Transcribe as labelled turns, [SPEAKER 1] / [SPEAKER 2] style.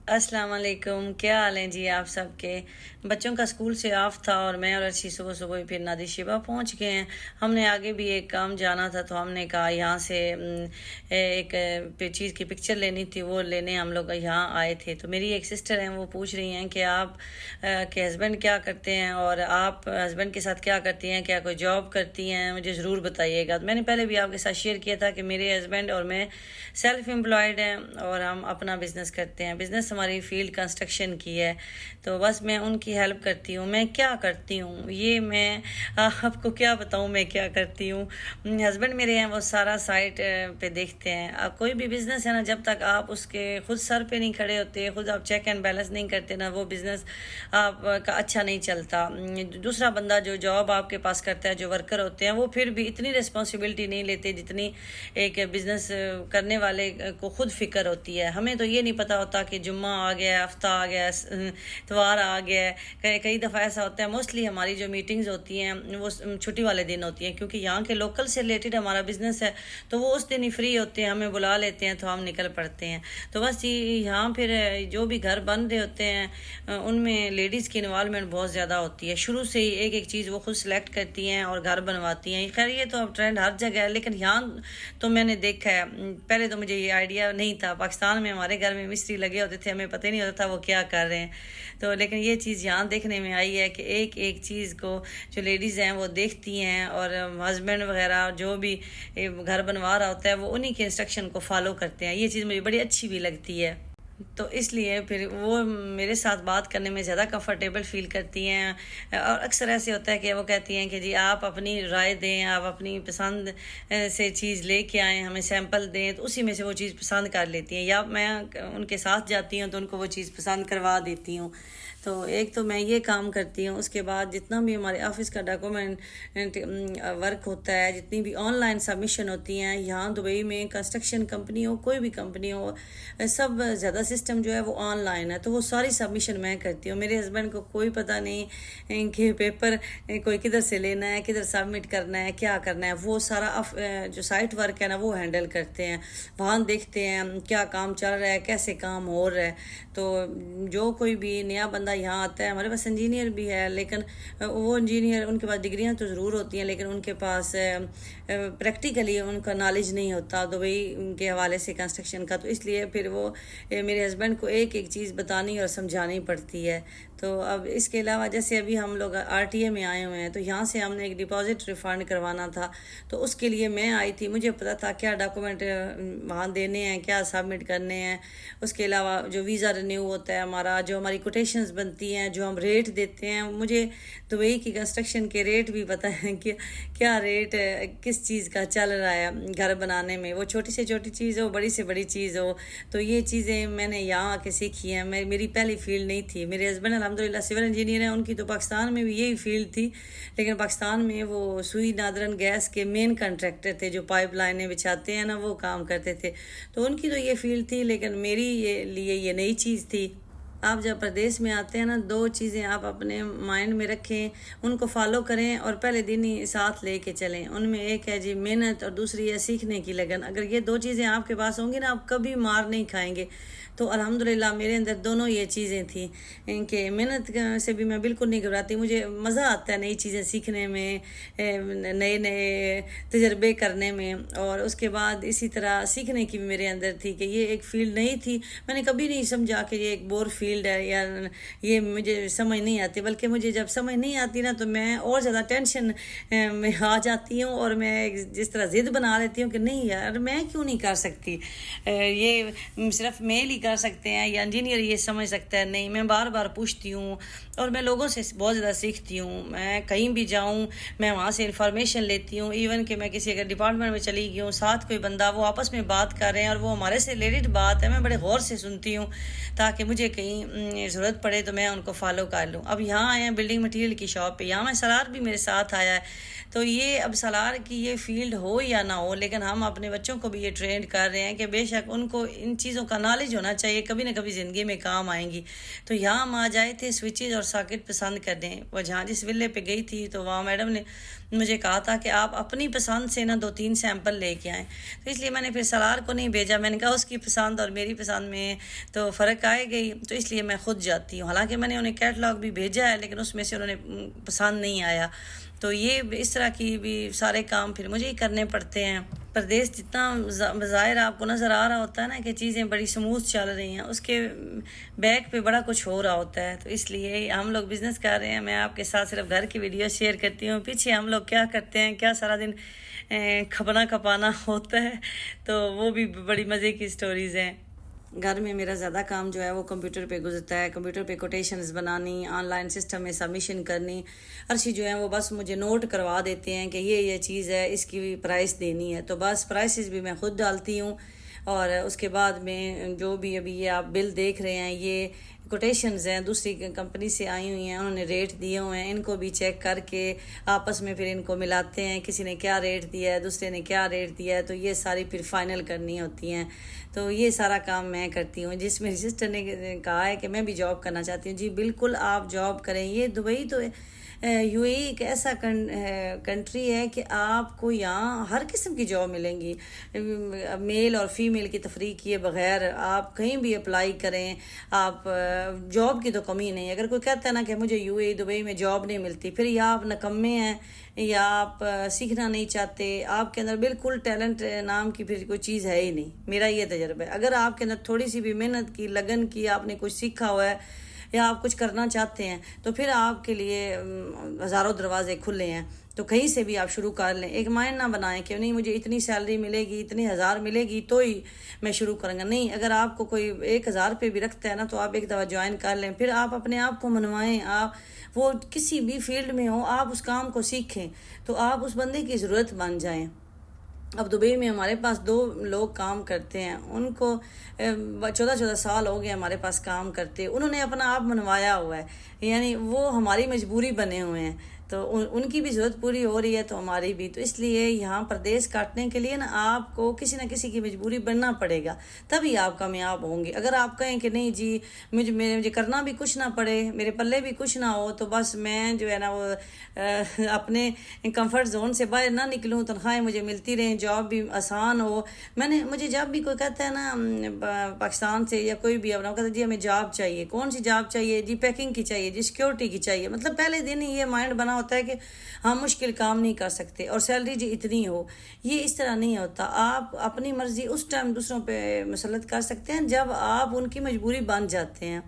[SPEAKER 1] अस्सलाम वालेकुम। क्या हाल है जी आप सबके। बच्चों का स्कूल से ऑफ था और मैं और अर्शी सुबह सुबह ही फिर नादी शिबा पहुंच गए हैं। हमने आगे भी एक काम जाना था तो हमने कहा यहाँ से एक चीज़ की पिक्चर लेनी थी, वो लेने हम लोग यहाँ आए थे। तो मेरी एक सिस्टर हैं, वो पूछ रही हैं कि आप के हस्बैंड क्या करते हैं और आप हस्बैंड के साथ क्या करती हैं, क्या कोई जॉब करती हैं, मुझे ज़रूर बताइएगा। तो मैंने पहले भी आपके साथ शेयर किया था कि मेरे हस्बैंड और मैं सेल्फ एम्प्लॉयड हैं और हम अपना बिज़नेस करते हैं। बिज़नेस हमारी फील्ड कंस्ट्रक्शन की है, तो बस मैं उनकी हेल्प करती हूँ। मैं क्या करती हूँ ये मैं आपको क्या बताऊँ मैं क्या करती हूँ। हस्बैंड मेरे हैं, वो सारा साइट पे देखते हैं। अब कोई भी बिज़नेस है ना, जब तक आप उसके खुद सर पे नहीं खड़े होते, खुद आप चेक एंड बैलेंस नहीं करते ना, वो बिज़नेस आपका अच्छा नहीं चलता। दूसरा बंदा जो जॉब आपके पास करता है, जो वर्कर होते हैं, वो फिर भी इतनी रिस्पॉन्सिबिलिटी नहीं लेते जितनी एक बिज़नेस करने वाले को खुद फिक्र होती है। हमें तो ये नहीं पता होता कि जुम्मा आ गया, हफ्ता आ गया, इतवार आ गया है। कई दफ़ा ऐसा होता है, मोस्टली हमारी जो मीटिंग्स होती हैं वो छुट्टी वाले दिन होती हैं, क्योंकि यहाँ के लोकल से रिलेटेड हमारा बिज़नेस है, तो वो उस दिन ही फ्री होते हैं, हमें बुला लेते हैं तो हम निकल पड़ते हैं। तो बस यहाँ फिर जो भी घर बन रहे होते हैं उनमें लेडीज़ की इन्वॉल्वमेंट बहुत ज़्यादा होती है। शुरू से ही एक एक चीज़ वो खुद सेलेक्ट करती हैं और घर बनवाती हैं। खैर ये तो अब ट्रेंड हर जगह है, लेकिन यहाँ तो मैंने देखा है। पहले तो मुझे ये आइडिया नहीं था। पाकिस्तान में हमारे घर में मिस्त्री लगे होते थे, हमें पता ही नहीं होता था वो क्या कर रहे हैं। तो लेकिन ये चीज़ यहाँ देखने में आई है कि एक एक चीज़ को जो लेडीज़ हैं वो देखती हैं, और हस्बैंड वगैरह जो भी घर बनवा रहा होता है वो उन्हीं के इंस्ट्रक्शन को फॉलो करते हैं। ये चीज़ मुझे बड़ी अच्छी भी लगती है। तो इसलिए फिर वो मेरे साथ बात करने में ज़्यादा कंफर्टेबल फील करती हैं। और अक्सर ऐसे होता है कि वो कहती हैं कि जी आप अपनी राय दें, आप अपनी पसंद से चीज़ लेके आएँ, हमें सैंपल दें, तो उसी में से वो चीज़ पसंद कर लेती हैं, या मैं उनके साथ जाती हूँ तो उनको वो चीज़ पसंद करवा देती हूँ। तो एक तो मैं ये काम करती हूँ। उसके बाद जितना भी हमारे ऑफिस का डॉक्यूमेंट वर्क होता है, जितनी भी ऑनलाइन सबमिशन होती हैं यहाँ दुबई में, कंस्ट्रक्शन कंपनी हो, कोई भी कंपनी हो, सब ज़्यादा सिस्टम जो है वो ऑनलाइन है, तो वो सारी सबमिशन मैं करती हूँ। मेरे हस्बैंड को कोई पता नहीं कि पेपर कोई किधर से लेना है, किधर सबमिट करना है, क्या करना है। वो सारा जो साइट वर्क है ना वो हैंडल करते हैं। वहाँ देखते हैं क्या काम चल रहा है, कैसे काम हो रहा है। तो जो कोई भी नया बंदा यहाँ आता है, हमारे पास इंजीनियर भी है, लेकिन वो इंजीनियर, उनके पास डिग्रियाँ तो ज़रूर होती हैं, लेकिन उनके पास प्रैक्टिकली उनका नॉलेज नहीं होता दुबई के हवाले से कंस्ट्रक्शन का। तो इसलिए फिर वो मेरे हस्बैंड को एक एक चीज़ बतानी और समझानी पड़ती है। तो अब इसके अलावा जैसे अभी हम लोग आरटीए में आए हुए हैं, तो यहाँ से हमने एक डिपॉजिट रिफ़ंड करवाना था, तो उसके लिए मैं आई थी। मुझे पता था क्या डॉक्यूमेंट वहाँ देने हैं, क्या सबमिट करने हैं। उसके अलावा जो वीज़ा रिन्यू होता है हमारा, जो हमारी कोटेशंस बनती हैं, जो हम रेट देते हैं, मुझे दुबई की कंस्ट्रक्शन के रेट भी पता है कि क्या रेट किस चीज़ का चल रहा है घर बनाने में। वो छोटी से छोटी चीज़ हो, बड़ी से बड़ी चीज़ हो। तो ये चीज़ें मैंने यहाँ आके सीखी हैं। मेरी पहली फील्ड नहीं थी। मेरे हस्बैंड अल्हम्दुलिल्लाह सिविल इंजीनियर हैं, उनकी तो पाकिस्तान में भी यही फील्ड थी, लेकिन पाकिस्तान में वो सुई नादरन गैस के मेन कॉन्ट्रैक्टर थे, जो पाइप लाइनें बिछाते हैं ना, वो काम करते थे। तो उनकी तो ये फील्ड थी, लेकिन मेरी लिए ये नई चीज़ थी। आप जब प्रदेश में आते हैं ना, दो चीज़ें आप अपने माइंड में रखें, उनको फॉलो करें और पहले दिन ही साथ लेके चलें। उनमें एक है जी मेहनत और दूसरी है सीखने की लगन। अगर ये दो चीज़ें आपके पास होंगी ना, आप कभी मार नहीं खाएंगे। तो अल्हम्दुलिल्लाह मेरे अंदर दोनों ये चीज़ें थी कि मेहनत से भी मैं बिल्कुल नहीं घबराती। मुझे मज़ा आता है नई चीज़ें सीखने में, नए नए तजर्बे करने में। और उसके बाद इसी तरह सीखने की भी मेरे अंदर थी कि ये एक फ़ील्ड नहीं थी। मैंने कभी नहीं समझा कि ये एक बोर फील्ड है या ये मुझे समझ नहीं आती, बल्कि मुझे जब समझ नहीं आती ना, तो मैं और ज़्यादा टेंशन में आ जाती हूँ और मैं जिस तरह ज़िद बना लेती हूँ कि नहीं यार, मैं क्यों नहीं कर सकती, ये सिर्फ मेल ही कर सकते हैं या इंजीनियर ये समझ सकता है। नहीं, मैं बार बार पूछती हूँ और मैं लोगों से बहुत ज़्यादा सीखती हूँ। मैं कहीं भी जाऊँ, मैं वहाँ से इंफॉर्मेशन लेती हूँ। इवन कि मैं किसी अगर डिपार्टमेंट में चली गई हूँ, साथ कोई बंदा, वो आपस में बात कर रहे हैं और वो हमारे से रिलेटेड बात है, मैं बड़े गौर से सुनती हूँ, ताकि मुझे कहीं ज़रूरत पड़े तो मैं उनको फॉलो कर लूँ। अब यहाँ आए हैं बिल्डिंग मटेरियल की शॉप पे, यहाँ मैं सलार भी मेरे साथ आया है। तो ये अब सलार की ये फील्ड हो या ना हो, लेकिन हम अपने बच्चों को भी ये ट्रेंड कर रहे हैं कि बेशक उनको इन चीज़ों का नॉलेज होना चाहिए, कभी ना कभी ज़िंदगी में काम आएंगी। तो यहाँ हम आ जाए थे स्विचेज और सॉकेट पसंद कर दें। वो जहाँ जिस विले पे गई थी, तो वहाँ मैडम ने مجھے کہا تھا کہ آپ اپنی پسند سے نا 2-3 سیمپل لے کے آئیں، تو اس لیے میں نے پھر سالار کو نہیں بھیجا، میں نے کہا اس کی پسند اور میری پسند میں تو فرق آئے گئی، تو اس لیے میں خود جاتی ہوں، حالانکہ میں نے انہیں کیٹلاگ بھی بھیجا ہے لیکن اس میں سے انہوں نے پسند نہیں آیا، تو یہ اس طرح کی بھی سارے کام پھر مجھے ہی کرنے پڑتے ہیں۔ پردیس جتنا ظاہر آپ کو نظر آ رہا ہوتا ہے نا کہ چیزیں بڑی سموتھ چل رہی ہیں، اس کے بیک پہ بڑا کچھ ہو رہا ہوتا ہے، تو اس لیے ہم لوگ بزنس کر رہے ہیں، میں آپ کے ساتھ صرف گھر کی ویڈیو شیئر کرتی ہوں، پیچھے ہم لوگ کیا کرتے ہیں، کیا سارا دن کھپنا کھپانا ہوتا ہے، تو وہ بھی بڑی مزے کی سٹوریز ہیں۔ گھر میں میرا زیادہ کام جو ہے وہ کمپیوٹر پہ گزرتا ہے، کمپیوٹر پہ کوٹیشنز بنانی، آن لائن سسٹم میں سبمیشن کرنی، عرشی جو ہے وہ بس مجھے نوٹ کروا دیتے ہیں کہ یہ چیز ہے، اس کی پرائس دینی ہے، تو بس پرائسز بھی میں خود ڈالتی ہوں، اور اس کے بعد میں جو بھی ابھی یہ آپ بل دیکھ رہے ہیں یہ کوٹیشنز ہیں، دوسری کمپنی سے آئی ہوئی ہیں، انہوں نے ریٹ دیے ہوئے ہیں، ان کو بھی چیک کر کے آپس میں پھر ان کو ملاتے ہیں، کسی نے کیا ریٹ دیا ہے، دوسرے نے کیا ریٹ دیا ہے، تو یہ ساری پھر فائنل کرنی ہوتی ہیں، تو یہ سارا کام میں کرتی ہوں۔ جس میری سسٹر نے کہا ہے کہ میں بھی جاب کرنا چاہتی ہوں، جی بالکل آپ جاب کریں، یہ دبئی تو یو اے ایک ایسا کنٹری ہے کہ آپ کو یہاں ہر قسم کی جاب ملیں گی، میل اور فیمیل کی تفریق کیے بغیر آپ کہیں بھی اپلائی کریں، آپ جاب کی تو کمی نہیں۔ اگر کوئی کہتا ہے نا کہ مجھے یو اے دبئی میں جاب نہیں ملتی، پھر یا آپ نکمے ہیں یا آپ سیکھنا نہیں چاہتے، آپ کے اندر بالکل ٹیلنٹ نام کی پھر کوئی چیز ہے ہی نہیں، میرا یہ تجربہ ہے۔ اگر آپ کے اندر تھوڑی سی بھی محنت کی، لگن کی، آپ نے کچھ سیکھا ہوا ہے یا آپ کچھ کرنا چاہتے ہیں تو پھر آپ کے لیے ہزاروں دروازے کھلے ہیں، تو کہیں سے بھی آپ شروع کر لیں۔ ایک مائنڈ نہ بنائیں کہ نہیں مجھے اتنی سیلری ملے گی، اتنی ہزار ملے گی تو ہی میں شروع کروں گا، نہیں، اگر آپ کو کوئی 1,000 پہ بھی رکھتا ہے نا تو آپ ایک دفعہ جوائن کر لیں، پھر آپ اپنے آپ کو منوائیں، آپ وہ کسی بھی فیلڈ میں ہو، آپ اس کام کو سیکھیں تو آپ اس بندے کی ضرورت بن جائیں۔ اب دبئی میں ہمارے پاس 2 لوگ کام کرتے ہیں، ان کو 14 سال ہو گئے ہمارے پاس کام کرتے، انہوں نے اپنا آپ منوایا ہوا ہے، یعنی وہ ہماری مجبوری بنے ہوئے ہیں، تو ان کی بھی ضرورت پوری ہو رہی ہے تو ہماری بھی، تو اس لیے یہاں پردیس کاٹنے کے لیے نا آپ کو کسی نہ کسی کی مجبوری بننا پڑے گا، تبھی آپ کامیاب ہوں گے۔ اگر آپ کہیں کہ نہیں جی مجھے کرنا بھی کچھ نہ پڑے، میرے پلے بھی کچھ نہ ہو، تو بس میں جو ہے نا وہ اپنے کمفرٹ زون سے باہر نہ نکلوں، تنخواہیں مجھے ملتی رہیں، جاب بھی آسان ہو۔ مجھے جب بھی کوئی کہتا ہے نا پاکستان سے یا کوئی بھی اپنا کہتا ہے جی ہمیں جاب چاہیے، کون سی جاب چاہیے، جی پیکنگ کی چاہیے، جی سیکیورٹی کی چاہیے، مطلب پہلے دن ہی یہ مائنڈ بنا ہوتا ہے کہ ہم مشکل کام نہیں کر سکتے اور سیلری جی اتنی ہو، یہ اس طرح نہیں ہوتا۔ آپ اپنی مرضی اس ٹائم دوسروں پہ مسلط کر سکتے ہیں جب آپ ان کی مجبوری بن جاتے ہیں۔